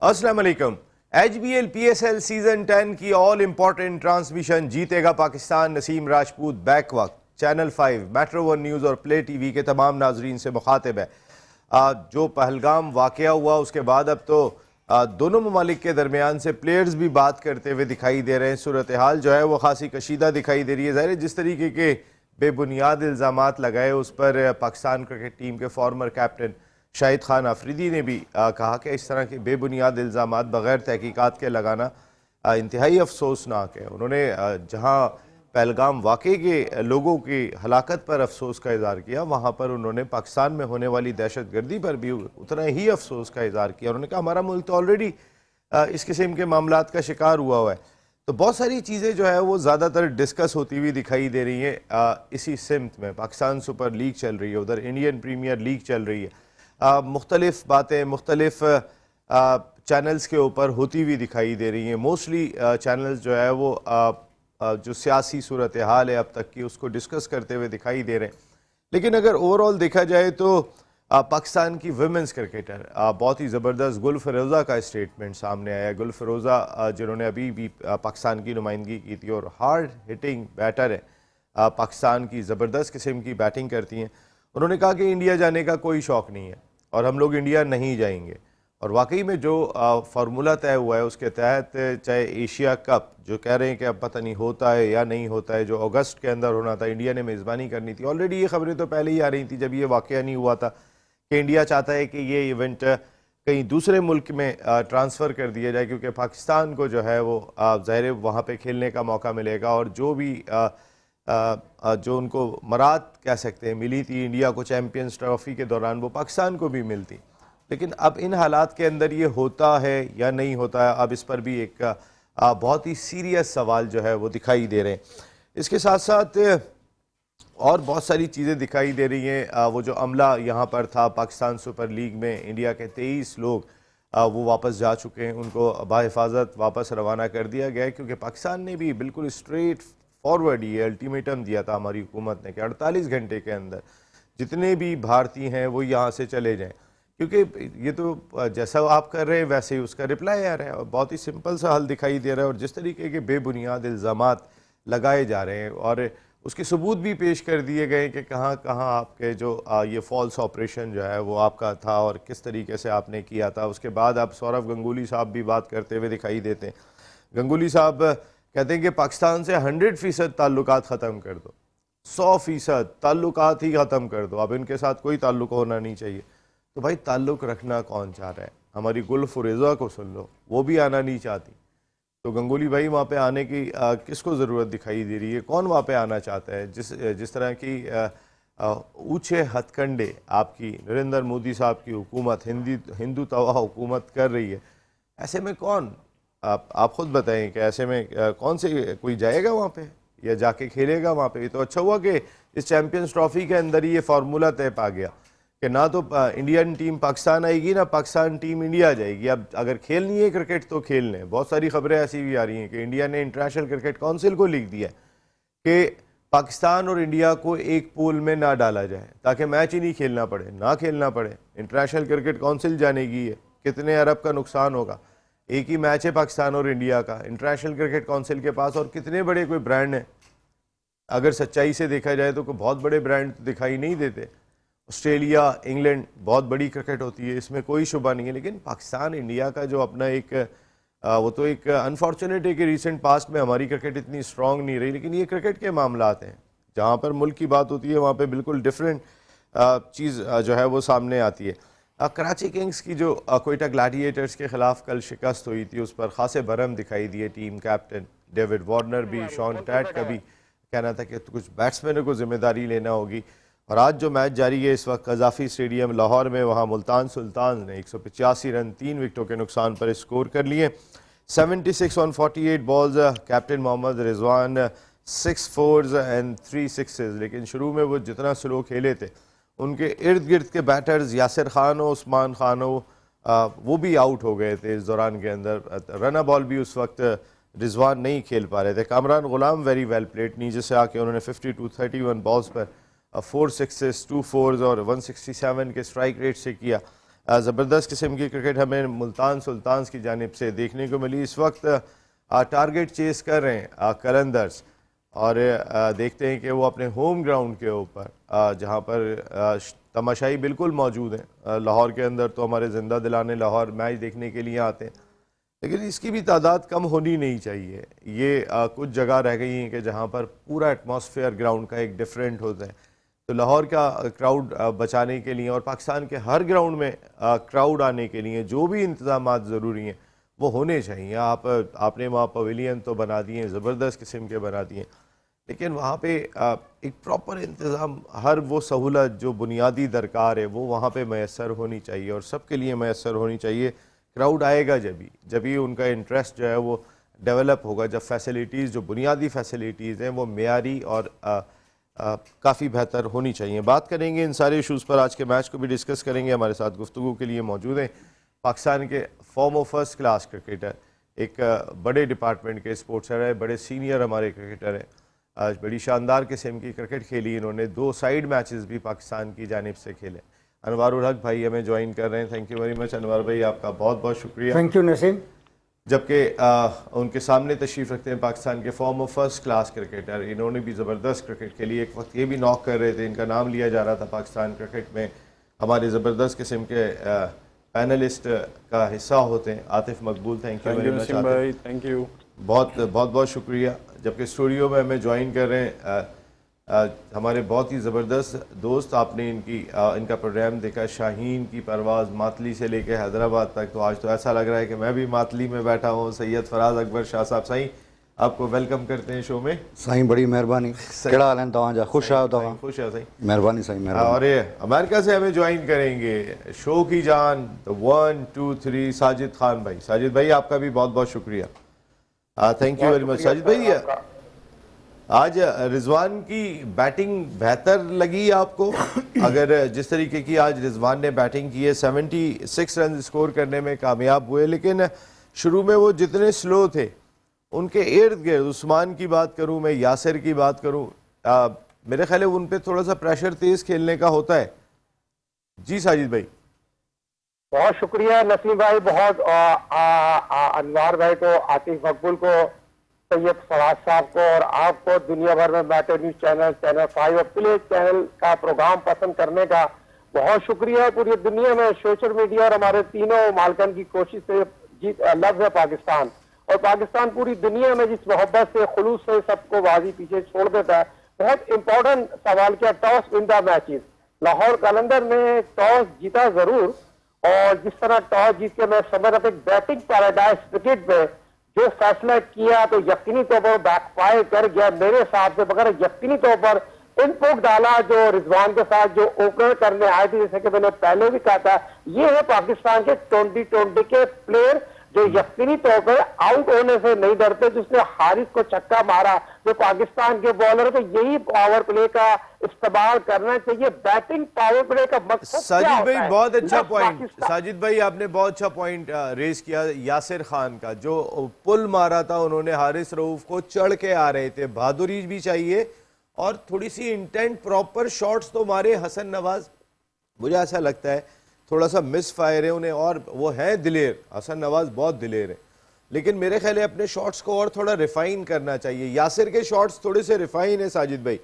अस्सलाम वालेकुम। HBL PSL season 10 की ऑल इंपॉर्टेंट ट्रांसमिशन जीतेगा पाकिस्तान। नसीम राजपूत बैक वक्त चैनल 5, मेट्रो 1 न्यूज़ और प्ले टीवी के तमाम नाजरीन से मुखातिब है। जो पहलगाम वाकया हुआ उसके बाद अब तो दोनों ममालिक के दरमियान से प्लेयर्स भी बात करते हुए दिखाई दे रहे हैं। सूरत हाल जो है वो खासी कशीदा दिखाई दे रही है। ज़ाहिर है जिस तरीके के बेबुनियाद इल्ज़ामात लगाए उस पर पाकिस्तान क्रिकेट टीम के फॉर्मर कैप्टन शाहिद खान आफरीदी ने भी कहा कि इस तरह के बेबुनियाद इल्ज़ामात बग़ैर तहकीकात के लगाना इंतहाई अफसोसनाक है। उन्होंने जहाँ पहलगाम वाक़े के लोगों की हलाकत पर अफसोस का इज़हार किया, वहाँ पर उन्होंने पाकिस्तान में होने वाली दहशत गर्दी पर भी उतना ही अफसोस का इज़हार किया। उन्होंने कहा हमारा मुल्क तो ऑलरेडी इस किस्म के मामलात का शिकार हुआ है। तो बहुत सारी चीज़ें जो है वो ज़्यादातर डिस्कस होती हुई दिखाई दे रही हैं इसी सिमत में। पाकिस्तान सुपर लीग चल रही है, उधर इंडियन प्रीमियर लीग चल रही है। मुख्तलिफ बातें मुख्तलिफ चैनल्स के ऊपर होती हुई दिखाई दे रही हैं। मोस्टली चैनल्स जो है वो जो सियासी सूरत हाल है अब तक की उसको डिस्कस करते हुए दिखाई दे रहे हैं। लेकिन अगर ओवरऑल देखा जाए तो पाकिस्तान की वुमेंस क्रिकेटर बहुत ही ज़बरदस्त गुल फिरोज़ा का स्टेटमेंट सामने आया। गुल फिरोज़ा जिन्होंने अभी भी पाकिस्तान की नुमाइंदगी की थी और हार्ड हिटिंग बैटर है, पाकिस्तान की ज़बरदस्त किस्म की बैटिंग करती हैं। उन्होंने कहा कि इंडिया जाने का कोई शौक़ नहीं है और हम लोग इंडिया नहीं जाएंगे। और वाकई में जो फार्मूला तय हुआ है उसके तहत चाहे एशिया कप जो कह रहे हैं कि अब पता नहीं होता है या नहीं होता है, जो अगस्त के अंदर होना था, इंडिया ने मेज़बानी करनी थी। ऑलरेडी ये खबरें तो पहले ही आ रही थी जब ये वाकया नहीं हुआ था कि इंडिया चाहता है कि ये इवेंट कहीं दूसरे मुल्क में ट्रांसफ़र कर दिया जाए, क्योंकि पाकिस्तान को जो है वो ज़ाहिर वहाँ पर खेलने का मौका मिलेगा। और जो भी जो उनको मराद कह सकते हैं मिली थी इंडिया को चैम्पियंस ट्रॉफी के दौरान, वो पाकिस्तान को भी मिलती। लेकिन अब इन हालात के अंदर ये होता है या नहीं होता है, अब इस पर भी एक बहुत ही सीरियस सवाल जो है वो दिखाई दे रहे हैं। इसके साथ साथ और बहुत सारी चीज़ें दिखाई दे रही हैं। वो जो अमला यहाँ पर था पाकिस्तान सुपर लीग में, इंडिया के 23 लोग वो वापस जा चुके हैं, उनको बाहिफाजत वापस रवाना कर दिया गया है। क्योंकि पाकिस्तान ने भी बिल्कुल स्ट्रेट फॉरवर्ड ये अल्टीमेटम दिया था हमारी हुकूमत ने कि 48 घंटे के अंदर जितने भी भारतीय हैं वो यहाँ से चले जाएं, क्योंकि ये तो जैसा आप कर रहे हैं वैसे ही उसका रिप्लाई आ रहा है। और बहुत ही सिंपल सा हल दिखाई दे रहा है। और जिस तरीके के बेबुनियाद इल्ज़ामात लगाए जा रहे हैं और उसके सबूत भी पेश कर दिए गए कि कहाँ कहाँ आपके जो ये फॉल्स ऑपरेशन जो है वो आपका था और किस तरीके से आपने किया था। उसके बाद अब सौरव गंगुली साहब भी बात करते हुए दिखाई देते हैं। गंगुली साहब कहते हैं कि पाकिस्तान से 100% ताल्लुकात ख़त्म कर दो, 100% ताल्लुकात ही ख़त्म कर दो, अब इनके साथ कोई ताल्लुक होना नहीं चाहिए। तो भाई ताल्लुक रखना कौन चाह रहा है? हमारी गुल फिरोज़ा को सुन लो, वो भी आना नहीं चाहती। तो गंगुली भाई वहाँ पे आने की किसको ज़रूरत दिखाई दे रही है? कौन वहाँ पे आना चाहता है? जिस तरह की ऊँचे हथकंडे आपकी नरेंद्र मोदी साहब की हुकूमत हिंदू तवा हुकूमत कर रही है, ऐसे में कौन आप खुद बताएं कि ऐसे में कौन से कोई जाएगा वहाँ पे या जाके खेलेगा वहाँ पे? तो अच्छा हुआ कि इस चैम्पियंस ट्रॉफी के अंदर ये फार्मूला तय पा गया कि ना तो इंडियन टीम पाकिस्तान आएगी ना पाकिस्तान टीम इंडिया जाएगी। अब अगर खेलनी है क्रिकेट तो खेल लें। बहुत सारी खबरें ऐसी भी आ रही हैं कि इंडिया ने इंटरनेशनल क्रिकेट काउंसिल को लिख दिया कि पाकिस्तान और इंडिया को एक पूल में ना डाला जाए ताकि मैच ही नहीं खेलना पड़े, ना खेलना पड़े। इंटरनेशनल क्रिकेट काउंसिल जानेगी है, कितने अरब का नुकसान होगा। एक ही मैच है पाकिस्तान और इंडिया का इंटरनेशनल क्रिकेट काउंसिल के पास, और कितने बड़े कोई ब्रांड हैं। अगर सच्चाई से देखा जाए तो कोई बहुत बड़े ब्रांड तो दिखाई नहीं देते। ऑस्ट्रेलिया, इंग्लैंड बहुत बड़ी क्रिकेट होती है, इसमें कोई शुबा नहीं है। लेकिन पाकिस्तान इंडिया का जो अपना एक वो तो एक अनफॉर्चुनेट है कि रिसेंट पास्ट में हमारी क्रिकेट इतनी स्ट्रॉन्ग नहीं रही। लेकिन ये क्रिकेट के मामलात हैं, जहाँ पर मुल्क की बात होती है वहाँ पर बिल्कुल डिफरेंट चीज़ जो है वो सामने आती है। कराची किंग्स की जो कोयटा ग्लैडिएटर्स के ख़िलाफ़ कल शिकस्त हुई थी उस पर ख़ासे भरम दिखाई दिए। टीम कैप्टन डेविड वार्नर भी, शॉन टैट का भी कहना था कि कुछ बैट्समैनों को ज़िम्मेदारी लेना होगी। और आज जो मैच जारी है इस वक्त कज़ाफ़ी स्टेडियम लाहौर में, वहाँ मुल्तान सुल्तान ने 185 रन 3 विकेटों के नुकसान पर स्कोर कर लिए। 76 on 48 balls. Captain Mohammad Rizwan 6 4s and 3 6s। लेकिन शुरू में वो जितना स्लो खेले थे उनके इर्द गिर्द के बैटर्स यासिर खान हो, उस्मान खान हो, वो भी आउट हो गए थे इस दौरान के अंदर। रन बॉल भी उस वक्त रिजवान नहीं खेल पा रहे थे। कामरान गुलाम वेरी वेल प्लेड, नीचे से आके उन्होंने 52-31 बॉल्स पर 4 6s 2 4s और 167 के स्ट्राइक रेट से किया। ज़बरदस्त किस्म की क्रिकेट हमें मुल्तान सुल्तान्स की जानिब से देखने को मिली। इस वक्त टारगेट चेस कर रहे हैं कलंदर्स और देखते हैं कि वो अपने होम ग्राउंड के ऊपर जहाँ पर तमाशाई बिल्कुल मौजूद हैं। लाहौर के अंदर तो हमारे ज़िंदा दिलाने लाहौर मैच देखने के लिए आते हैं, लेकिन इसकी भी तादाद कम होनी नहीं चाहिए। ये कुछ जगह रह गई हैं कि जहाँ पर पूरा एटमॉस्फेयर ग्राउंड का एक डिफरेंट होता है। तो लाहौर का क्राउड बचाने के लिए और पाकिस्तान के हर ग्राउंड में क्राउड आने के लिए जो भी इंतजामात ज़रूरी हैं वो होने चाहिए। आपने वहाँ पवेलियन तो बना दिए, ज़बरदस्त किस्म के बना दिए, लेकिन वहाँ पे एक प्रॉपर इंतज़ाम, हर वो सहूलत जो बुनियादी दरकार है वो वहाँ पे मैसर होनी चाहिए और सबके लिए मैसर होनी चाहिए। क्राउड आएगा जब ही उनका इंटरेस्ट जो है वो डेवलप होगा, जब फैसिलिटीज़ जो बुनियादी फैसिलिटीज़ हैं वो मेयारी और काफ़ी बेहतर होनी चाहिए। बात करेंगे इन सारे इशूज़ पर, आज के मैच को भी डिस्कस करेंगे। हमारे साथ गुफ्तगू के लिए मौजूद हैं पाकिस्तान के फॉर्मर फर्स्ट क्लास क्रिकेटर, एक बड़े डिपार्टमेंट के स्पोर्ट्सर है, बड़े सीनियर हमारे क्रिकेटर हैं। आज बड़ी शानदार किस्म की क्रिकेट खेली इन्होंने, 2 साइड मैचेस भी पाकिस्तान की जानिब से खेले। अनवार उल हक भाई हमें ज्वाइन कर रहे हैं। थैंक यू वेरी मच अनवार भाई, आपका बहुत बहुत शुक्रिया। Thank you Naseem. जबकि उनके सामने तशरीफ़ रखते हैं पाकिस्तान के फॉर्मर फर्स्ट क्लास क्रिकेटर, इन्होंने भी ज़बरदस्त क्रिकेट खेली। एक वक्त ये भी नॉक कर रहे थे, इनका नाम लिया जा रहा था पाकिस्तान क्रिकेट में, हमारे ज़बरदस्त किस्म के पैनलिस्ट का हिस्सा होते हैं। आतिफ मकबूल, थैंक यू वेरी मच भाई, थैंक यू, बहुत बहुत शुक्रिया। जबकि स्टूडियो में हमें ज्वाइन कर रहे हैं हमारे बहुत ही ज़बरदस्त दोस्त, आपने इनका प्रोग्राम देखा, शाहीन की परवाज़ मातली से लेकर हैदराबाद तक, तो आज तो ऐसा लग रहा है कि मैं भी मातली में बैठा हूँ। सैयद फराज अकबर शाह साहब, साईं आपको वेलकम करते हैं शो में। साईं बड़ी मेहरबानी, केड़ा हाल है तव्हां जा? खुश आयो तव्हां? खुश है साईं, मेहरबानी साईं, मेहरबानी। और ये अमेरिका से हमें ज्वाइन करेंगे शो की जान, तो 1 2 3 साजिद खान भाई। साजिद भाई आपका भी बहुत बहुत शुक्रिया, thank you very much. Sajid भाई, आज रिजवान की बैटिंग बेहतर लगी आपको? अगर जिस तरीके की आज रिजवान ने बैटिंग की है, 76 रन स्कोर करने में कामयाब हुए, लेकिन शुरू में वो जितने स्लो थे उनके इर्द गिर्द, उस्मान की बात करूं मैं, यासिर की बात करूं, मेरे ख्याल है उन पे थोड़ा सा प्रेशर तेज खेलने का होता है। जी साजिद भाई। बहुत शुक्रिया नसीम भाई, बहुत अनवार भाई को, आतिफ मकबूल को, सैयद फराज साहब को और आपको दुनिया भर में बैठे न्यूज चैनल 5 प्ले चैनल का प्रोग्राम पसंद करने का बहुत शुक्रिया। पूरी दुनिया में सोशल मीडिया और हमारे तीनों मालकन की कोशिश से जीत लफ्ज है पाकिस्तान, और पाकिस्तान पूरी दुनिया में जिस मोहब्बत से खुलूस से सबको बाजी पीछे छोड़ देता है। बहुत इंपॉर्टेंट सवाल किया, toss win the matches. Lahore Qalandar ने टॉस जीता जरूर, और जिस तरह टॉस जीत के मैं समझ रहा था बैटिंग पैराडाइज क्रिकेट में जो फैसला किया तो यकीनी तौर पर बैकफायर कर गया मेरे हिसाब से। मगर यकीनी तौर पर इनपुट डाला जो रिजवान के साथ जो ओपनर करने आए थे, जैसे कि मैंने पहले भी कहा था, ये है पाकिस्तान के 2020 के प्लेयर जो यकीनी तौर पर आउट होने से नहीं डरते, जिसने हारिस को छक्का मारा जो पाकिस्तान के बॉलर। तो यही पावर प्ले का इस्तेमाल करना चाहिए। बैटिंग पावर प्ले का मकसद साजिद भाई बहुत अच्छा पॉइंट, साजिद भाई आपने बहुत अच्छा पॉइंट रेज किया। यासिर खान का जो पुल मारा था उन्होंने हारिस रऊफ को, चढ़ के आ रहे थे, बहादुरी भी चाहिए और थोड़ी सी इंटेंट, प्रॉपर शॉट्स तो मारे। हसन नवाज मुझे ऐसा लगता है थोड़ा सा मिस फायर है उन्हें, और वो है दिलेर, हसन नवाज बहुत दिलेर है, लेकिन मेरे ख्याल है अपने शॉट्स को और थोड़ा रिफाइन करना चाहिए। यासिर के शॉट्स थोड़े से रिफाइन है साजिद भाई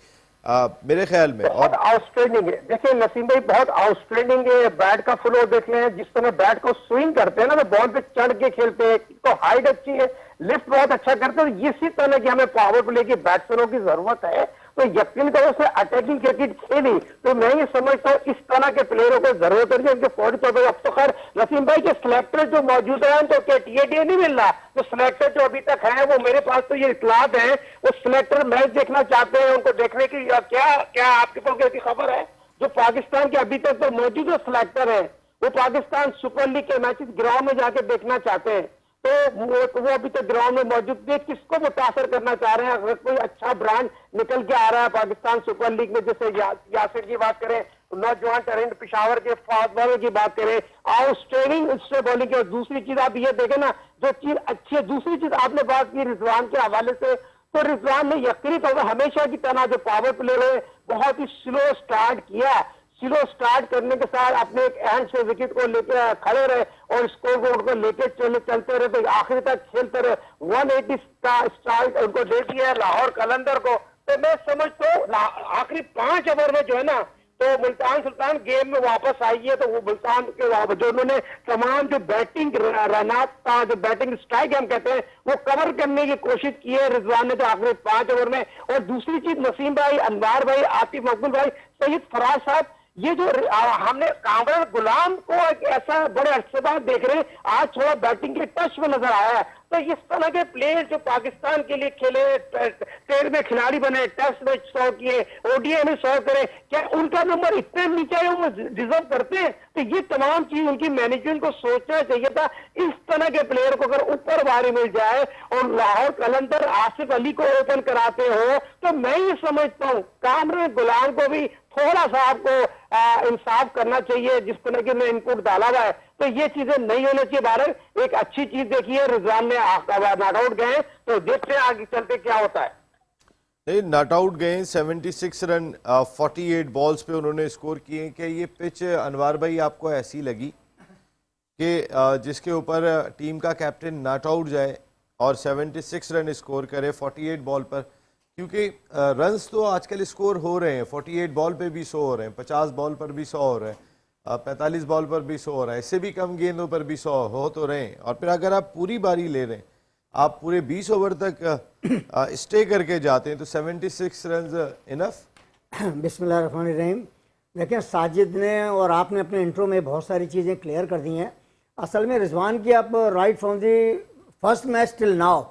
मेरे ख्याल में, और आउटस्टैंडिंग है। देखिए नसीम भाई बहुत आउटस्टैंडिंग है, बैट का फ्लो देख लें, जिस तरह बैट को स्विंग करते हैं ना, तो बॉल पे चढ़ के खेलते हैं, तो हाइट अच्छी है, लिफ्ट बहुत अच्छा करते हैं। इसी तरह की हमें पावर प्ले की बैट्समैनों की जरूरत है, तो यकीन तौर से अटैकिंग क्रिकेट खेली। तो मैं ये समझता हूँ इस तरह के प्लेयरों को जरूरत है उनके फौरी तौर पर। अब तो खैर नसीम भाई के सिलेक्टर जो मौजूद है तो क्या टीएडी नहीं मिल रहा, तो सिलेक्टर जो अभी तक है वो मेरे पास तो ये इतलात है वो सिलेक्टर मैच देखना चाहते हैं, उनको देखने की क्या आपके पास ऐसी खबर है? जो पाकिस्तान के अभी तक तो मौजूद जो सिलेक्टर है वो पाकिस्तान सुपर लीग के मैचेस ग्राउंड में जाके देखना चाहते हैं, तो वो अभी तक ग्राउंड में मौजूद थे। किसको मुतासर करना चाह रहे हैं? अगर कोई अच्छा ब्रांड निकल के आ रहा है पाकिस्तान सुपर लीग में, जैसे यासिर की बात करें, नौजवान टैलेंट पिशावर के फास्ट बॉलर की बात करें, आउटस्टैंडिंग उससे बॉलिंग की। और दूसरी चीज आप ये देखें ना, जो चीज अच्छी है, दूसरी चीज आपने बात की रिजवान के हवाले से, तो रिजवान ने यकीनी तौर पर हमेशा की तरह जो पावर प्लेयर है बहुत ही स्लो स्टार्ट किया, स्लो स्टार्ट करने के साथ अपने एक एंड से विकेट को लेके खड़े रहे और स्कोर बोर्ड को लेके चलते रहे, तो आखिर तक खेलते रहे। 180 का स्ट्राइक उनको दे दिया लाहौर कलंदर को। तो मैं समझता हूँ आखिरी 5 ओवर में जो है ना, तो मुल्तान सुल्तान गेम में वापस आई है। तो वो मुल्तान के जो उन्होंने तमाम जो बैटिंग रनआउट था, जो बैटिंग स्ट्राइक हम कहते हैं, वो कवर करने की कोशिश की है रिजवान ने तो आखिरी 5 ओवर में। और दूसरी चीज, नसीम भाई, अनवार भाई, आतिफ मकबूल भाई, सईद फराज साहब, ये जो हमने कामरान गुलाम को एक ऐसा बड़े अरसे बाद देख रहे हैं, आज थोड़ा बैटिंग के टच में नजर आया है। तो इस तरह के प्लेयर जो पाकिस्तान के लिए खेले, टेस्ट में खिलाड़ी बने, टेस्ट में 100 किए, ओडीआई में 100 करे, क्या उनका नंबर इतने नीचे है वो डिजर्व करते हैं? तो ये तमाम चीज उनकी मैनेजमेंट को सोचना चाहिए था। इस तरह के प्लेयर को अगर ऊपर बारी मिल जाए और लाहौर कलंदर आसिफ अली को ओपन कराते हो, तो मैं ये समझता हूँ कामरान गुलाम को भी थोड़ा सा आपको इंसाफ करना चाहिए। जिस तरह के में इनपुट डाला हुआ है, तो ये चीजें नहीं होनी चाहिए। बाहर एक अच्छी चीज देखिए, रिजवान ने नॉट आउट गए, तो देखते हैं आगे चलते क्या होता है। नहीं, नॉट आउट गए, 76 रन 48 बॉल्स पे उन्होंने स्कोर किए। क्या ये पिच अनवार भाई आपको ऐसी लगी कि जिसके ऊपर टीम का कैप्टन नॉट आउट जाए और 76 रन स्कोर करे 48 बॉल पर? क्योंकि रन्स तो आजकल स्कोर हो रहे हैं, 48 बॉल पे भी 100 हो रहे हैं, 50 बॉल पर भी 100 हो रहे हैं, 45 बॉल पर भी 100 हो रहा है, इससे भी कम गेंदों पर भी 100 हो तो रहे हैं। और फिर अगर आप पूरी बारी ले रहे हैं, आप पूरे 20 ओवर तक स्टे करके जाते हैं, तो 76 रन इनफ? बिस्मिल्लाहिर्रहमानिर्रहीम। देखिए, साजिद ने और आपने अपने इंट्रो में बहुत सारी चीज़ें क्लियर कर दी हैं। असल में रिजवान की आप right from the first match till now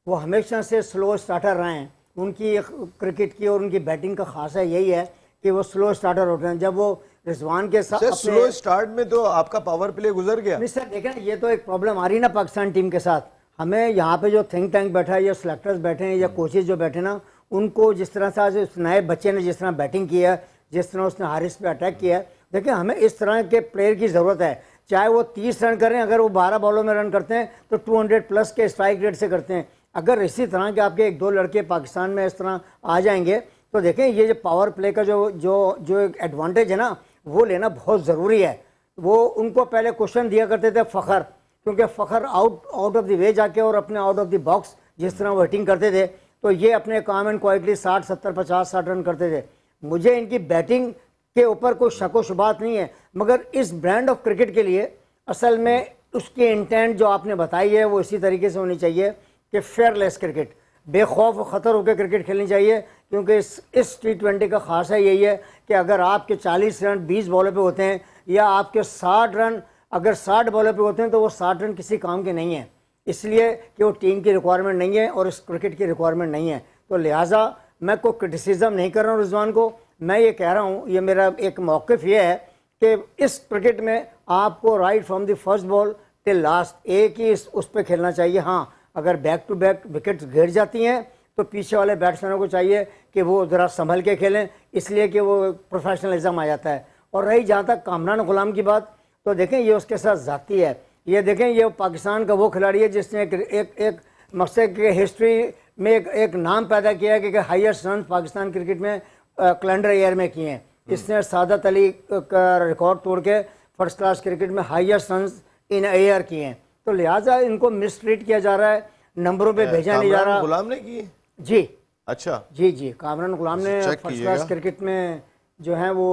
वो हमेशा से स्लो स्टार्टर रहे हैं। उनकी क्रिकेट की और उनकी बैटिंग का खासा यही है कि वो स्लो स्टार्टर होते हैं। जब वो रिजवान के साथ स्लो स्टार्ट में तो आपका पावर प्ले गुजर गया। नहीं सर, देखें ये तो एक प्रॉब्लम आ रही ना पाकिस्तान टीम के साथ। हमें यहाँ पे जो थिंक टैंक बैठा है या सिलेक्टर्स बैठे हैं या कोचेज जो बैठे ना, उनको जिस तरह से आज उस नए बच्चे ने जिस तरह बैटिंग किया है, जिस तरह उसने हारिस पे अटैक किया है, देखिए हमें इस तरह के प्लेयर की ज़रूरत है। चाहे वो 30 रन करें, अगर वो 12 बॉलों में रन करते हैं तो 200 प्लस के स्ट्राइक रेट से करते हैं। अगर इसी तरह के आपके 1-2 लड़के पाकिस्तान में इस तरह आ जाएंगे तो देखें ये जो पावर प्ले का जो एक एडवांटेज है ना, वो लेना बहुत ज़रूरी है। वो उनको पहले क्वेश्चन दिया करते थे फ़खर, क्योंकि Fakhar out of the way जाके और अपने आउट ऑफ द बॉक्स जिस तरह वो हिटिंग करते थे, तो ये अपने काम एंड क्वाइटली 60, 70, 50, 60 रन करते थे। मुझे इनकी बैटिंग के ऊपर कोई शक व शुबात नहीं है, मगर इस ब्रांड ऑफ क्रिकेट के लिए असल में उसकी इंटेंट जो आपने बताई है वो इसी तरीके से होनी चाहिए कि फेयरलेस क्रिकेट, बेखौफ ख़तर होकर क्रिकेट खेलनी चाहिए। क्योंकि इस T20 का खासा यही है कि अगर आपके 40 रन 20 बॉलों पे होते हैं या आपके 60 रन अगर 60 बॉलों पे होते हैं, तो वो 60 रन किसी काम के नहीं हैं, इसलिए कि वो टीम की रिक्वायरमेंट नहीं है और इस क्रिकेट की रिक्वायरमेंट नहीं है। तो लिहाजा मैं कोई क्रिटिसिज्म नहीं कर रहा हूँ रिजवान को, मैं ये कह रहा हूँ, ये मेरा एक मौक़िफ़ ये है कि इस क्रिकेट में आपको right from the first ball till last एक ही उस पर खेलना चाहिए। हाँ, अगर बैक टू बैक विकेट्स गिर जाती हैं तो पीछे वाले बैट्समैनों को चाहिए कि वो ज़रा संभल के खेलें, इसलिए कि वो प्रोफेशनलिज्म आ जाता है। और रही जहाँ तक कामरान गुलाम की बात, तो देखें ये उसके साथ ज़ाती है। ये देखें ये पाकिस्तान का वो खिलाड़ी है जिसने एक मकसद के हिस्ट्री में एक नाम पैदा किया है कि हाईएस्ट रन पाकिस्तान क्रिकेट में कैलेंडर ईयर में किए हैं। इसने सादत अली का रिकॉर्ड तोड़ के फर्स्ट क्लास क्रिकेट में हाईएस्ट रन इन ईयर किए हैं। तो लिहाजा इनको मिसट्रीट किया जा रहा है, नंबरों पे भेजा नहीं जा रहा। गुलाम ने किए? जी अच्छा, जी कामरान गुलाम ने फर्स्ट क्लास क्रिकेट में जो है वो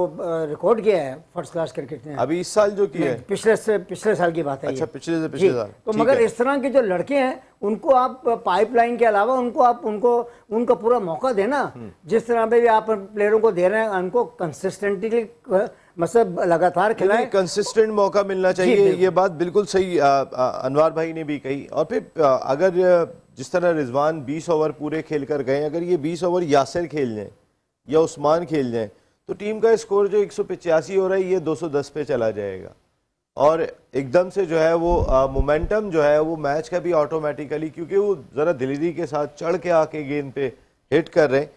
रिकॉर्ड किया है फर्स्ट क्लास क्रिकेट में। अभी इस साल जो किया है? पिछले साल की बात है। अच्छा, पिछले साल। तो मगर इस तरह के जो लड़के हैं उनको आप पाइपलाइन के अलावा उनको पूरा मौका देना। जिस तरह पे भी आप प्लेयरों को दे रहे हैं, उनको कंसिस्टेंटली मतलब लगातार खिलाएं, कंसिस्टेंट मौका मिलना चाहिए। ये बात बिल्कुल सही अनवार भाई ने भी कही। और फिर अगर जिस तरह रिजवान 20 ओवर पूरे खेल कर गए, अगर ये 20 ओवर यासिर खेल जाएं या उस्मान खेल जाएं, तो टीम का स्कोर जो 185 हो रहा है ये 210 पे चला जाएगा। और एकदम से जो है वो मोमेंटम जो है वो मैच का भी ऑटोमेटिकली, क्योंकि वो ज़रा दिलेरी के साथ चढ़ के आके गेंद पे हिट कर रहे हैं,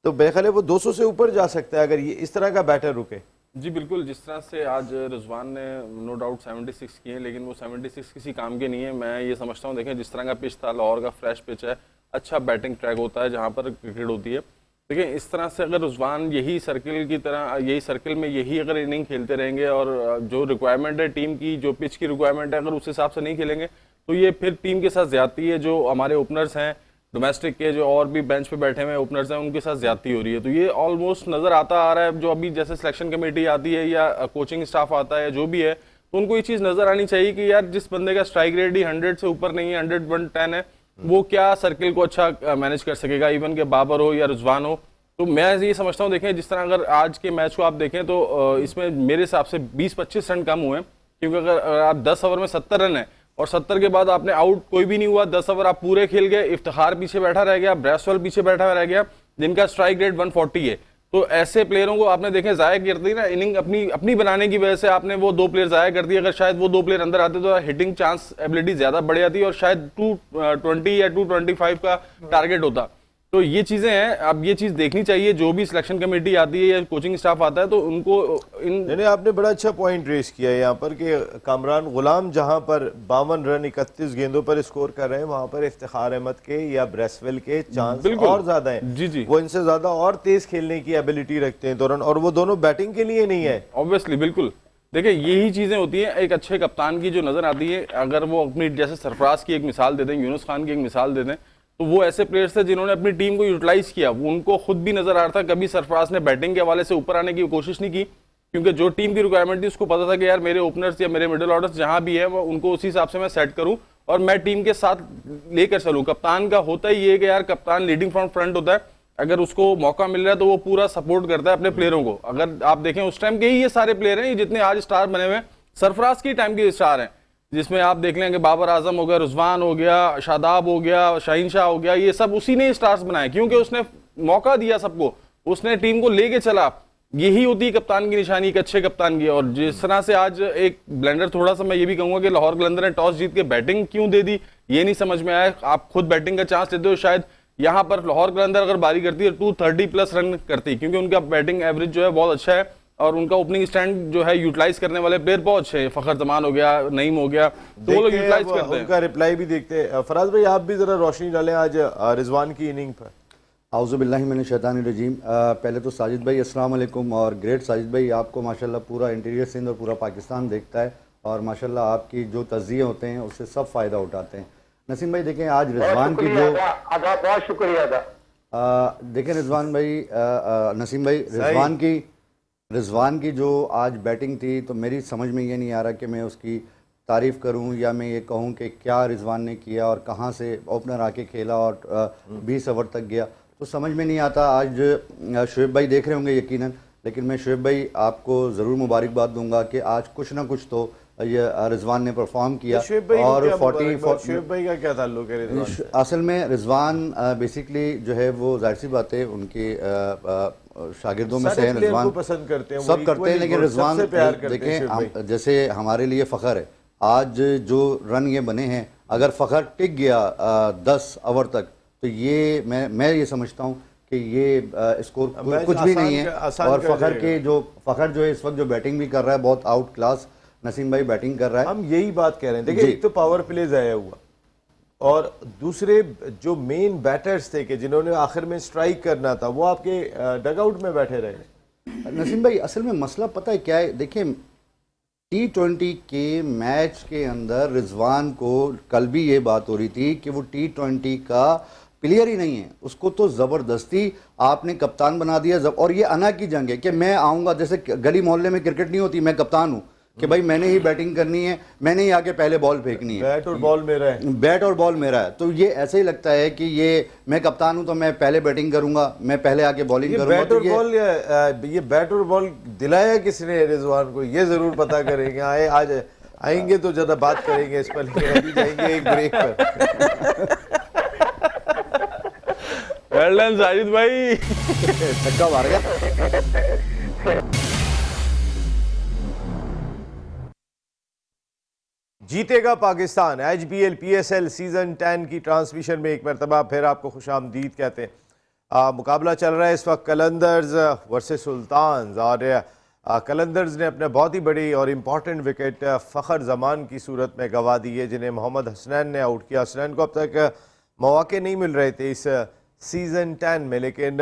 तो बेखले वो 200 से ऊपर जा सकता है अगर ये इस तरह का बैटर रुके। जी बिल्कुल, जिस तरह से आज रिजवान ने नो डाउट 76 किए, लेकिन वो 76 किसी काम के नहीं है। मैं ये समझता हूँ, देखें जिस तरह का पिच था, लाहौर का फ्रेश पिच है, अच्छा बैटिंग ट्रैक होता है जहाँ पर क्रिकेट होती है, देखिए इस तरह से अगर रुजवान यही सर्किल की तरह यही सर्किल में यही अगर इनिंग खेलते रहेंगे और जो रिक्वायरमेंट है टीम की, जो पिच की रिक्वायरमेंट है, अगर उस हिसाब से नहीं खेलेंगे तो ये फिर टीम के साथ ज्यादती है। जो हमारे ओपनर्स हैं डोमेस्टिक के, जो और भी बेंच पे बैठे हुए ओपनर्स हैं, उनके साथ ज्यादती हो रही है। तो ये ऑलमोस्ट नजर आता आ रहा है। जो अभी जैसे सिलेक्शन कमेटी आती है या कोचिंग स्टाफ आता है, जो भी है, तो उनको ये चीज नजर आनी चाहिए कि यार जिस बंदे का स्ट्राइक रेट ही 100 से ऊपर नहीं है, 100-110 है, वो क्या सर्किल को अच्छा मैनेज कर सकेगा, इवन के बाबर हो या रुजवान हो। तो मैं ये समझता हूँ, देखें जिस तरह अगर आज के मैच को आप देखें तो इसमें मेरे हिसाब से 20-25 रन कम हुए हैं, क्योंकि अगर आप 10 ओवर में 70 रन है और 70 के बाद आपने आउट कोई भी नहीं हुआ, 10 ओवर आप पूरे खेल गए, इफ्तिखार पीछे बैठा रह गया, ब्रेसवेल पीछे बैठा रह गया, जिनका स्ट्राइक रेट 140 है। तो ऐसे प्लेयरों को आपने देखें जाया कर दी ना, इनिंग अपनी बनाने की वजह से आपने वो 2 प्लेयर जाया कर दिए। अगर शायद वो 2 प्लेयर अंदर आते तो हिटिंग चांस एबिलिटी ज्यादा बढ़ जाती और शायद 220 या 225 का टारगेट होता। तो ये चीजें हैं, अब ये चीज देखनी चाहिए। जो भी सिलेक्शन कमेटी आती है या कोचिंग स्टाफ आता है तो उनको नहीं, आपने बड़ा अच्छा पॉइंट रेस किया है यहाँ पर कि कामरान गुलाम जहाँ पर 52 रन 31 गेंदों पर स्कोर कर रहे हैं, वहां पर इफ्तिखार अहमद के या ब्रेसवेल के चांस और ज्यादा हैं। जी वो इनसे ज्यादा और तेज खेलने की एबिलिटी रखते हैं तुरंत, और वो दोनों बैटिंग के लिए नहीं है। ऑब्वियसली, बिल्कुल। देखिए यही चीजें होती हैं एक अच्छे कप्तान की जो नजर आती है। अगर वो अपनी, जैसे सरफराज की एक मिसाल दे दें, यूनुस खान की एक मिसाल दे दें, तो वो ऐसे प्लेयर्स थे जिन्होंने अपनी टीम को यूटिलाइज किया। वो उनको खुद भी नजर आ रहा था, कभी सरफराज ने बैटिंग के हवाले से ऊपर आने की कोशिश नहीं की, क्योंकि जो टीम की रिक्वायरमेंट थी उसको पता था कि यार मेरे ओपनर्स या मेरे मिडिल ऑर्डर्स जहां भी है वो उनको उसी हिसाब से मैं सेट करूं और मैं टीम के साथ लेकर चलूं। कप्तान का होता ही ये कि यार कप्तान लीडिंग फ्रॉम फ्रंट होता है। अगर उसको मौका मिल रहा है तो वो पूरा सपोर्ट करता है अपने प्लेयरों को। अगर आप देखें उस टाइम के ही ये सारे प्लेयर हैं जितने आज स्टार बने हुए हैं, सरफराज की टाइम के स्टार हैं, जिसमें आप देख लेंगे बाबर आजम हो गया, रुजवान हो गया, शादाब हो गया, शाहीन शाह हो गया, ये सब उसी ने स्टार्स बनाए, क्योंकि उसने मौका दिया सबको, उसने टीम को लेके चला। यही होती है कप्तान की निशानी, एक अच्छे कप्तान की। और जिस तरह से आज एक ब्लेंडर, थोड़ा सा मैं ये भी कहूंगा कि लाहौर कलंदर ने टॉस जीत के बैटिंग क्यों दे दी ये नहीं समझ में आया। आप खुद बैटिंग का चांस लेते हो, शायद यहां पर लाहौर कलंदर अगर बारी करती है 230+ रन करती, क्योंकि उनका बैटिंग एवरेज जो है बहुत अच्छा है और उनका ओपनिंग स्टैंड जो है यूटिलाइज करने वाले प्लेयर बहुत अच्छे हैं। फखर जमान हो गया, नईम हो गया, तो वो लोग यूटिलाइज करते हैं। उनका रिप्लाई भी देखते हैं। फराज भाई, आप भी जरा रोशनी डालें आज रिजवान की इनिंग पर। आउज़ुबिल्लाहि मिनश शैतानिर रजीम। पहले तो साजिद भाई अस्सलाम वालेकुम। और ग्रेट साजिद भाई, आपको माशाल्लाह पूरा इंटीरियर सिंध और पूरा पाकिस्तान देखता है और माशाल्लाह आपकी जो तज़किये होते हैं उससे सब फ़ायदा उठाते हैं। नसीम भाई देखें, आज रिजवान की जो बहुत शुक्रिया देखें रिजवान भाई, नसीम भाई, रिजवान की जो आज बैटिंग थी, तो मेरी समझ में ये नहीं आ रहा कि मैं उसकी तारीफ़ करूं या मैं ये कहूं कि क्या रिजवान ने किया और कहां से ओपनर आके खेला और 20 ओवर तक गया, तो समझ में नहीं आता। आज शुएब भाई देख रहे होंगे यकीनन, लेकिन मैं शुएब भाई आपको ज़रूर मुबारकबाद दूंगा कि आज कुछ ना कुछ तो ये रिजवान ने परफॉर्म किया। और 40 शुएब भाई का क्या ताल्लुक है रिजवान से? असल में रिजवान बेसिकली जो है वो जाहिर सी बात है उनके शागिर्दों में से है। रिजवान पसंद करते हैं, सब करते हैं, लेकिन रिजवान देखें जैसे हमारे लिए फ़ख्र है आज जो रन ये बने हैं, अगर फ़ख्र टिक गया 10 ओवर तक तो ये मैं ये समझता हूँ कि ये स्कोर कुछ भी नहीं है। और फ़ख्र जो है इस वक्त जो बैटिंग भी कर रहा है बहुत आउट क्लास नसीम भाई बैटिंग कर रहा है। हम यही बात कह रहे हैं। देखिए, एक तो पावर प्ले ज़ाया हुआ और दूसरे जो मेन बैटर्स थे कि जिन्होंने आखिर में स्ट्राइक करना था, वो आपके डगआउट में बैठे रहे। नसीम भाई असल में मसला पता है क्या है, देखिए T20 के मैच के अंदर रिजवान को कल भी ये बात हो रही थी कि वो T20 का प्लेयर ही नहीं है, उसको तो ज़बरदस्ती आपने कप्तान बना दिया। और ये अना की जंग है कि मैं आऊँगा, जैसे गली मोहल्ले में क्रिकेट नहीं होती, मैं कप्तान हूँ कि भाई मैंने ही बैटिंग करनी है, मैंने ही आके पहले बॉल फेंकनी है, बैट और बॉल मेरा है, बैट और बॉल मेरा है। तो ये ऐसे ही लगता है कि ये मैं कप्तान हूं तो मैं पहले बैटिंग करूंगा, मैं पहले आके बॉलिंग करूंगा। बैट और बॉल ये बैट और बॉल दिलाया किसने रिजवान को, ये जरूर पता करेंगे। आज आएंगे तो ज्यादा बात करेंगे इस पर, लेकिन अभी जाएंगे एक ब्रेक पर। वेल डन साजिद भाई, छक्का मार गया। जीतेगा पाकिस्तान HBL PSL सीजन 10 की ट्रांसमिशन में एक मरतबा फिर आपको खुशामदीद कहते हैं। मुकाबला चल रहा है इस वक्त कलंदर्स वर्सेस सुल्तान्स और कलंदर्स ने अपने बहुत ही बड़ी और इम्पॉर्टेंट विकेट फ़खर जमान की सूरत में गंवा दी है, जिन्हें मोहम्मद हसनैन ने आउट किया। हसनैन को अब तक मौके नहीं मिल रहे थे इस सीज़न 10 में, लेकिन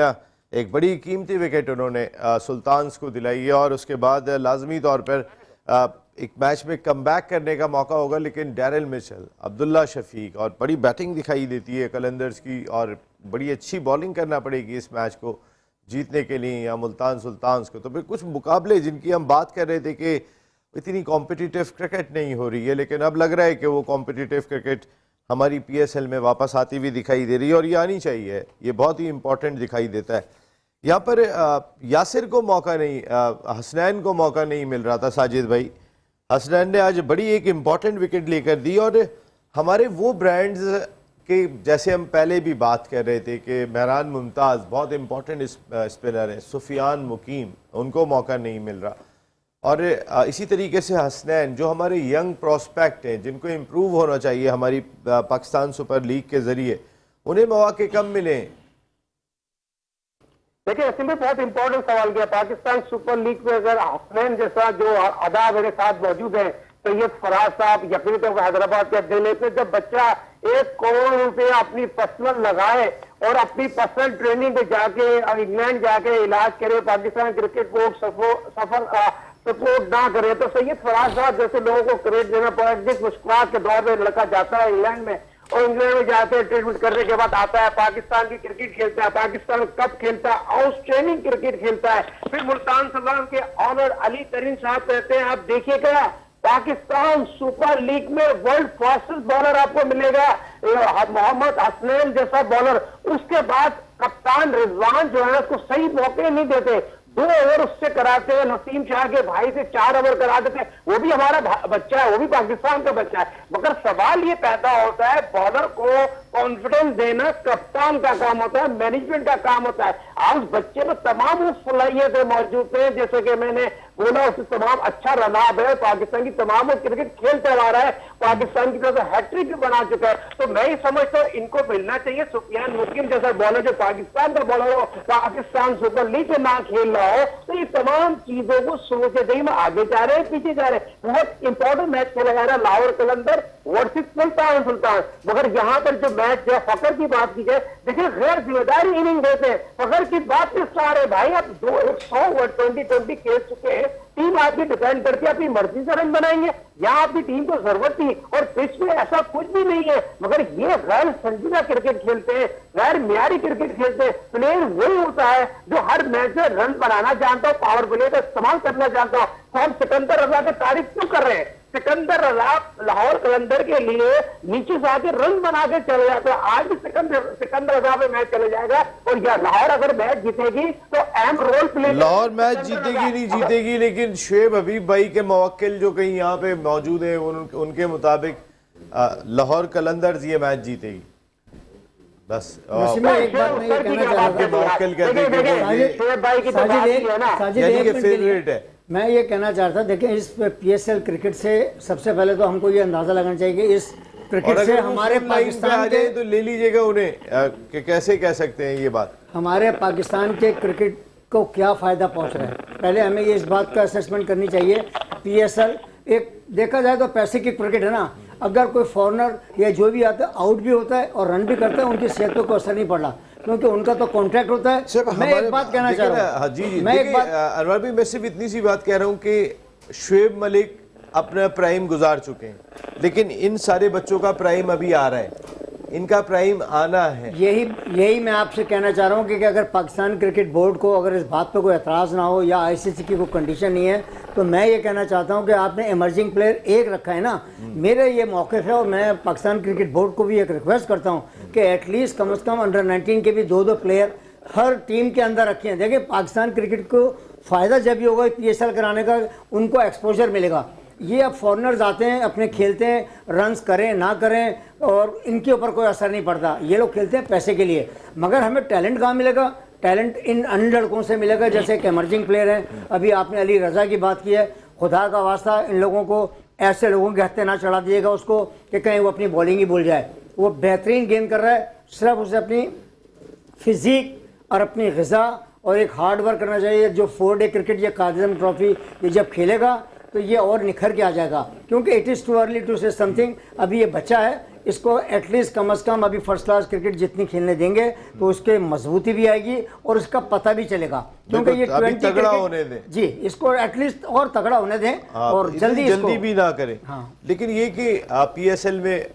एक बड़ी कीमती विकेट उन्होंने सुल्तान्स को दिलाई है और उसके बाद लाजमी तौर पर एक मैच में कमबैक करने का मौका होगा, लेकिन डैरिल मिचेल, अब्दुल्ला शफीक और बड़ी बैटिंग दिखाई देती है कलंदर्स की और बड़ी अच्छी बॉलिंग करना पड़ेगी इस मैच को जीतने के लिए या मुल्तान सुल्तान्स को। तो फिर कुछ मुकाबले जिनकी हम बात कर रहे थे कि इतनी कॉम्पिटिटिव क्रिकेट नहीं हो रही है, लेकिन अब लग रहा है कि वो कॉम्पिटिटिव क्रिकेट हमारी PSL में वापस आती हुई दिखाई दे रही है और ये आनी चाहिए, ये बहुत ही इंपॉर्टेंट दिखाई देता है। यहाँ पर यासिर को मौका नहीं, हसनैन को मौका नहीं मिल रहा था। साजिद भाई, हसनैन ने आज बड़ी एक इम्पॉर्टेंट विकेट लेकर दी और हमारे वो ब्रांड्स के जैसे हम पहले भी बात कर रहे थे कि मेहरान मुमताज़ बहुत इम्पॉर्टेंट स्पिनर हैं, सुफियान मुकीम, उनको मौका नहीं मिल रहा और इसी तरीके से हसनैन जो हमारे यंग प्रोस्पेक्ट हैं जिनको इम्प्रूव होना चाहिए हमारी पाकिस्तान सुपर लीग के ज़रिए, उन्हें मौके कम मिले। देखिए नसीम भाई, बहुत इंपॉर्टेंट सवाल किया। पाकिस्तान सुपर लीग में अगर हसनैन जैसा जो अदा मेरे साथ मौजूद है, सैयद फराज साहब, यकीन तो हैदराबाद के दिल्ली में जब बच्चा 1 करोड़ रुपया अपनी पर्सनल लगाए और अपनी पर्सनल ट्रेनिंग पे जाके और इंग्लैंड जाके इलाज करे, पाकिस्तान क्रिकेट बोर्ड सपोर्ट ना करे, तो सैयद फराज साहब जैसे लोगों को क्रेडिट देना पड़ा। जिस मुश्किल के दौर में लड़का जाता है इंग्लैंड में और इंग्लैंड में जाते हैं, ट्रीटमेंट करने के बाद आता है, पाकिस्तान की क्रिकेट खेलता है, पाकिस्तान कप खेलता है, आउटस्टैंडिंग क्रिकेट खेलता है। फिर मुल्तान सलाम के ऑनर अली तरीन साहब कहते हैं, आप देखिएगा पाकिस्तान सुपर लीग में वर्ल्ड फास्टेस्ट बॉलर आपको मिलेगा मोहम्मद हसनैन जैसा बॉलर। उसके बाद कप्तान रिजवान जो है उसको सही मौके नहीं देते, 2 ओवर उससे कराते हैं, नसीम शाह के भाई से 4 ओवर करा देते हैं। वो भी हमारा बच्चा है, वो भी पाकिस्तान का बच्चा है, मगर सवाल ये पैदा होता है बॉलर को कॉन्फिडेंस देना कप्तान का काम होता है, मैनेजमेंट का काम होता है। आज उस बच्चे में तमाम सलाहियतें मौजूद हैं, जैसे कि मैंने बोला उससे तमाम अच्छा रनाब है, पाकिस्तान की तमाम क्रिकेट खेलते आ रहा है, पाकिस्तान की तरफ से हैट्रिक भी बना चुका है। तो मैं ही समझता हूँ इनको मिलना चाहिए सुफियान मुकीम जैसा बॉलर जो पाकिस्तान का बॉलर हो, पाकिस्तान सुपर लीग में ना खेल रहा हो। तो ये तमाम चीजों को सोचे नहीं में आगे जा रहे हैं पीछे जा रहे हैं। बहुत इंपॉर्टेंट मैच खेला जा रहा है लाहौर कलंदर वर्सेस सुल्तान, मगर यहाँ पर जो मैच जो फखर की बात की जाए, देखिए गैर जिम्मेदारी इनिंग देते हैं। फखर की बात किस रहे भाई, आप 100 ओवर 20 खेल चुके हैं, टीम आपकी डिपेंड करती है, अपनी मर्जी से रन बनाएंगे, यहाँ आपकी टीम को जरूरत थी और पिच में ऐसा कुछ भी नहीं है। मगर ये गैर संजीदा क्रिकेट खेलते हैं, गैर मियारी क्रिकेट खेलते हैं। प्लेयर वही होता है जो हर मैच में रन बनाना जानता हो, पावर प्ले का इस्तेमाल करना जानता हो। तो हम सिकंदर रजा की तारीफ क्यों कर रहे हैं? सिकंदर रजा लाहौर कलंदर के लिए नीचे से आके रन बना के चले जाते हैं। आज भी सिकंदर रजा पे मैच चले जाएगा और या लाहौर अगर मैच जीतेगी तो अहम रोल प्ले, लाहौर मैच जीतेगी नहीं जीतेगी, लेकिन शुएब हबीब भाई के मवक्किल जो कहीं यहाँ पे मौजूद है उनके मुताबिक लाहौर कलंदर्स ये मैच जीतेगी। बस एक बात मैं ये कहना चाह रहा था, मवक्किल कहते हैं फेवरेट है। मैं ये कहना चाहता था, देखिए इस PSL क्रिकेट से सबसे पहले तो हमको ये अंदाजा लगाना चाहिए कि इस क्रिकेट से हमारे पाकिस्तान के, तो ले लीजिएगा उन्हें कि कैसे कह सकते हैं ये बात, हमारे पाकिस्तान के क्रिकेट को क्या फ़ायदा पहुंच रहा है। पहले हमें ये इस बात का असेसमेंट करनी चाहिए। PSL एक देखा जाए तो पैसे की क्रिकेट है ना, अगर कोई फॉरनर या जो भी आता है आउट भी होता है और रन भी करता है, उनकी सेहत को असर नहीं पड़ रहा क्योंकि उनका तो कॉन्ट्रैक्ट होता है। मैं एक बात कहना चाह रहा हूँ, जी मैं एक बात अनवर भाई, मैं सिर्फ इतनी सी बात कह रहा हूँ कि शुएब मलिक अपना प्राइम गुजार चुके हैं, लेकिन इन सारे बच्चों का प्राइम अभी आ रहा है, इनका प्राइम आना है। यही मैं आपसे कहना चाह रहा हूँ कि अगर पाकिस्तान क्रिकेट बोर्ड को अगर इस बात पर कोई एतराज़ ना हो या ICC की कोई कंडीशन नहीं है, तो मैं ये कहना चाहता हूँ कि आपने इमर्जिंग प्लेयर एक रखा है ना, मेरे ये मौक़िफ़ है और मैं पाकिस्तान क्रिकेट बोर्ड को भी एक रिक्वेस्ट करता हूँ कि एटलीस्ट कम से कम अंडर 19 के भी 2-2 प्लेयर हर टीम के अंदर रखें। देखिए पाकिस्तान क्रिकेट को फ़ायदा जब भी होगा PSL कराने का, उनको एक्सपोजर मिलेगा। ये अब फॉरनर्स आते हैं, अपने खेलते हैं, रन्स करें ना करें और इनके ऊपर कोई असर नहीं पड़ता। ये लोग खेलते हैं पैसे के लिए, मगर हमें टैलेंट कहाँ मिलेगा? टैलेंट इन अन्य लड़कों से मिलेगा जैसे एक एमर्जिंग प्लेयर हैं। अभी आपने अली रज़ा की बात की है, खुदा का वास्ता इन लोगों को, ऐसे लोगों के हत्थे ना चढ़ा दिएगा उसको कि कहीं वो अपनी बॉलिंग ही भूल जाए। वो बेहतरीन गेंद कर रहा है, सिर्फ उसे अपनी फिज़िक और अपनी ग़िज़ा और एक हार्ड वर्क करना चाहिए। जो 4 डे क्रिकेट या कादिम ट्रॉफी ये जब खेलेगा तो ये और निखर के आ जाएगा, क्योंकि it is too early to say something. अभी ये बच्चा है, इसको एटलीस्ट कम से कम अभी फर्स्ट क्लास क्रिकेट जितनी खेलने देंगे तो उसके मजबूती भी आएगी और उसका पता भी चलेगा, क्योंकि ये देखो, अभी 20 तगड़ा क्रिकेट- होने दें। जी, इसको एटलीस्ट और तगड़ा होने दें और इतनी जल्दी जल्दी इसको भी ना करें। हाँ। लेकिन ये कि पीएसएल में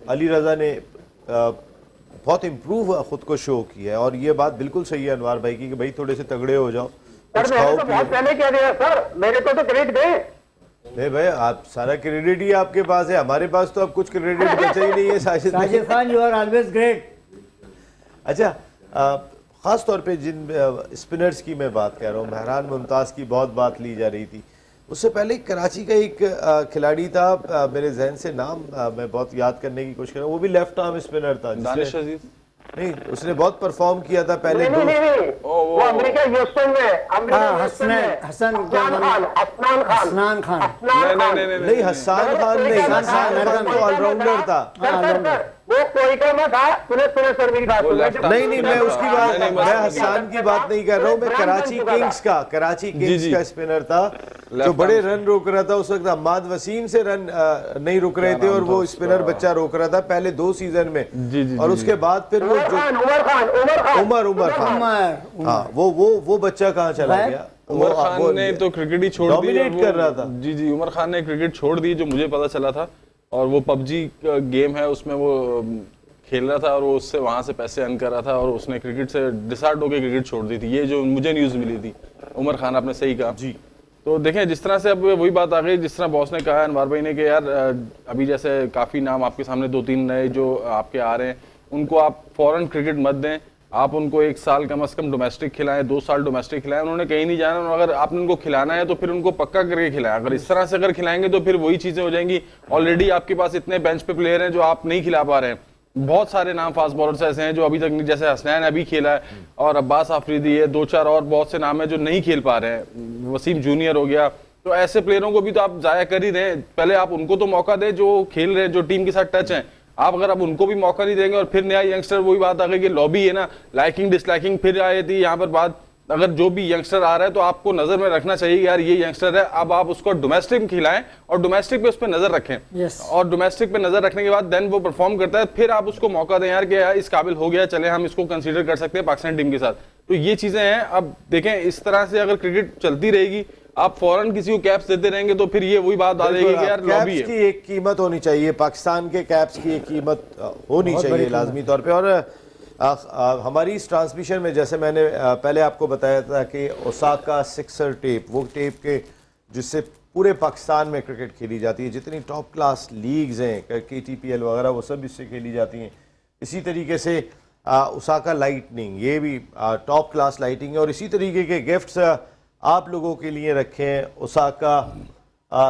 अली रजा ने बहुत इम्प्रूव खुद को शो किया है, और ये बात बिल्कुल सही है अनवार भाई की कि भाई थोड़े से तगड़े हो जाओ, सर कुछ मैंने खाओ तो पियो। बहुत पहले कह दिया सर, मेरे को तो क्रेडिट दे। नहीं भाई, आप सारा क्रेडिट ही आपके पास है, हमारे पास तो अब कुछ क्रेडिट बचा ही नहीं है साजिद भाई। Sajid Khan, you are always great. अच्छा, ख़ास तौर पे जिन स्पिनर्स की मैं बात कर रहा हूँ, महरान मुमताज़ की बहुत बात ली जा रही थी। उससे पहले कराची का एक खिलाड़ी था, मेरे जहन से नाम मैं बहुत याद करने की कोशिश कर रहा हूँ, वो भी लेफ्ट आर्म स्पिनर था दानिश अजीज। नहीं, उसने बहुत परफॉर्म किया था पहले नहीं नहीं नहीं, वो अमेरिका ह्यूस्टन में, अमेरिका हाँ, ह्यूस्टन में। हसन हसनान खान, हसनान खान, हसनान खान। हसनान खान। नहीं, हसन खान नहीं, हसन खान तो ऑलराउंडर था। सर, वो कोयटा में था। सुने सर मेरी बात वो सुने। left arm- नहीं नहीं, मैं उसकी बात, नहीं, मैं हसन की बात नहीं कर रहा हूँ, मैं कराची किंग्स जी। का स्पिनर था जो Left बड़े arm- रन रोक रहा था उस वक्त। अहमद वसीम से रन नहीं रुक रहे थे और वो स्पिनर बच्चा रोक रहा था पहले 2 सीजन में। जी, और उसके बाद फिर वो उमर जो खान, उमर खान, उमर खान, उमर हाँ, वो बच्चा कहाँ चला है? गया? उमर वो- खान वो- ने तो क्रिकेट ही छोड़ दी। dominate और वो- कर रहा था। जी जी, उमर खान ने क्रिकेट छोड़ दी, जो मुझे पता चला था। और वो पबजी गेम है, उसमें वो खेल रहा था और वो उससे वहां से पैसे अर्न कर रहा था, और उसने क्रिकेट से डिसहार्ट होकर क्रिकेट छोड़ दी थी। ये जो मुझे न्यूज़ मिली थी। उमर खान, आपने सही कहा जी। तो देखें, जिस तरह से अब वही बात आ गई, जिस तरह बॉस ने कहा अनवार भाई ने कि यार अभी जैसे काफ़ी नाम आपके सामने 2-3 नए जो आपके आ रहे हैं, उनको आप फौरन क्रिकेट मत दें, आप उनको 1 साल कम से कम डोमेस्टिक खिलाएं, 2 साल डोमेस्टिक खिलाएं। उन्होंने कहीं नहीं जाना, और अगर आपने उनको खिलाना है तो फिर उनको पक्का करके खिलाएं। अगर इस तरह से अगर खिलाएंगे तो फिर वही चीज़ें हो जाएंगी। ऑलरेडी आपके पास इतने बेंच पे प्लेयर हैं जो आप नहीं खिला पा रहे हैं। बहुत सारे नाम फास्ट बॉलर्स ऐसे हैं जो अभी तक नहीं, जैसे हसनैन अभी खेला है, और अब्बास आफरीदी है, 2-4 और बहुत से नाम हैं जो नहीं खेल पा रहे हैं, वसीम जूनियर हो गया। तो ऐसे प्लेयरों को भी तो आप जाया कर ही रहे हैं। पहले आप उनको तो मौका दें जो खेल रहे हैं, जो टीम के साथ टच हैं। आप अगर आप उनको भी मौका नहीं देंगे और फिर नया यंगस्टर, वही बात आ गई कि लॉबी है ना, लाइकिंग डिसलाइकिंग फिर आई थी यहाँ पर बात। अगर जो भी यंगस्टर आ रहा है तो आपको नजर में रखना चाहिए यार ये यंगस्टर है, अब आप उसको डोमेस्टिक में खिलाएं और डोमेस्टिक पे उस पर नजर रखें। Yes. और डोमेस्टिक पे नजर रखने के बाद देन वो परफॉर्म करता है, फिर आप उसको मौका दें यार कि यार इस काबिल हो गया, चले हम इसको कंसीडर कर सकते हैं पाकिस्तान टीम के साथ। तो ये चीजें हैं। अब देखें, इस तरह से अगर क्रिकेट चलती रहेगी, आप फौरन किसी को कैप्स देते रहेंगे तो फिर ये वही बात आ जाएगी कि यार लॉबी कैप्स है। की एक कीमत होनी चाहिए, पाकिस्तान के कैप्स की एक कीमत होनी चाहिए लाजमी तौर पे। और हमारी इस ट्रांसमिशन में जैसे मैंने पहले आपको बताया था कि ओसाका सिक्सर टेप, वो टेप के जिससे पूरे पाकिस्तान में क्रिकेट खेली जाती है, जितनी टॉप क्लास लीग्स हैं, KTPL वगैरह, वो सब इससे खेली जाती हैं। इसी तरीके से ओसाका लाइटनिंग, ये भी टॉप क्लास लाइटिंग है। और इसी तरीके के गिफ्ट्स आप लोगों के लिए रखे हैं ओसाका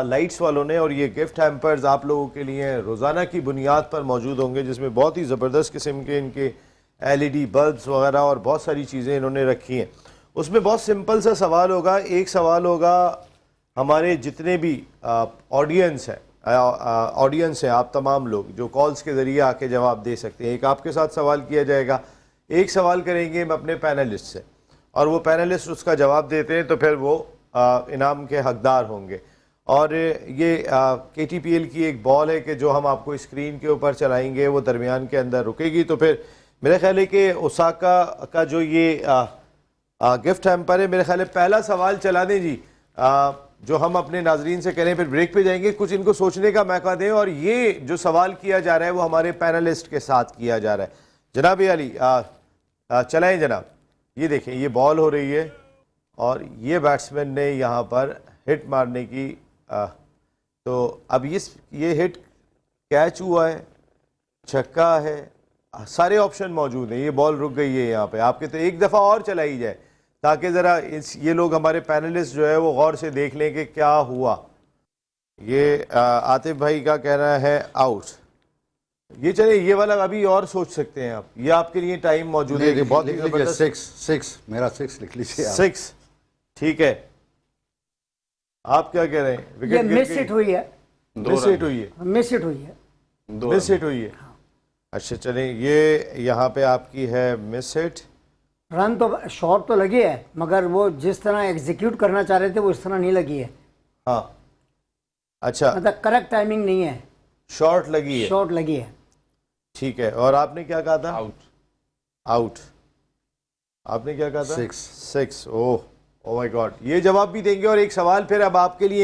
लाइट्स वालों ने, और ये गिफ्ट हैम्पर्स आप लोगों के लिए रोज़ाना की बुनियाद पर मौजूद होंगे, जिसमें बहुत ही ज़बरदस्त किस्म के इनके LED बल्ब्स वगैरह और बहुत सारी चीज़ें इन्होंने रखी हैं। उसमें बहुत सिंपल सा सवाल होगा, एक सवाल होगा हमारे जितने भी ऑडियंस हैं, आप तमाम लोग जो कॉल्स के ज़रिए आके जवाब दे सकते हैं। एक आपके साथ सवाल किया जाएगा, एक सवाल करेंगे हम अपने पैनलिस्ट से, और वो पैनलिस्ट उसका जवाब देते हैं तो फिर वो इनाम के हकदार होंगे। और ये KTPL की एक बॉल है कि जो हम आपको स्क्रीन के ऊपर चलाएंगे, वो दरमियान के अंदर रुकेगी। तो फिर मेरा ख्याल है कि ओसाका का जो ये गिफ्ट हैम्पर है, मेरे ख्याल है पहला सवाल चला दें जी, जो हम अपने नाजरीन से करें, फिर ब्रेक पे जाएंगे, कुछ इनको सोचने का मौका दें। और ये जो सवाल किया जा रहा है वो हमारे पैनलिस्ट के साथ किया जा रहा है। जनाब अली चलाएं जनाब। ये देखें, ये बॉल हो रही है और ये बैट्समैन ने यहाँ पर हिट मारने की तो अब ये हिट कैच हुआ है, छक्का है, सारे ऑप्शन मौजूद हैं। ये बॉल रुक गई है यहाँ पे आपके, तो एक दफ़ा और चलाई जाए ताकि ज़रा ये लोग हमारे पैनलिस्ट जो है वो गौर से देख लें कि क्या हुआ। ये आतिफ भाई का कहना है आउट। ये चले, ये वाला अभी और सोच सकते हैं आप, ये आपके लिए टाइम मौजूद है। बहुत ही जबरदस्त 6 मेरा 6 लिख लीजिए आप। 6 ठीक है। आप क्या कह रहे हैं? ये विकेट मिस हिट हुई है, मिस हिट हुई है, मिस हिट हुई है। मिस हिट हुई है। अच्छा चलें, ये यहाँ पे आपकी है मिस हिट। रन तो शॉट तो लगी है, मगर वो जिस तरह एग्जीक्यूट करना चाह रहे थे वो इस तरह नहीं लगी है। हाँ अच्छा, मतलब करेक्ट टाइमिंग नहीं है, शॉर्ट लगी है, शॉट लगी है। ठीक है। और आपने क्या कहा था? आउट। आउट। आपने क्या कहा था? 6। 6। ओह माय गॉड, ये जवाब भी देंगे। और एक सवाल फिर अब आपके लिए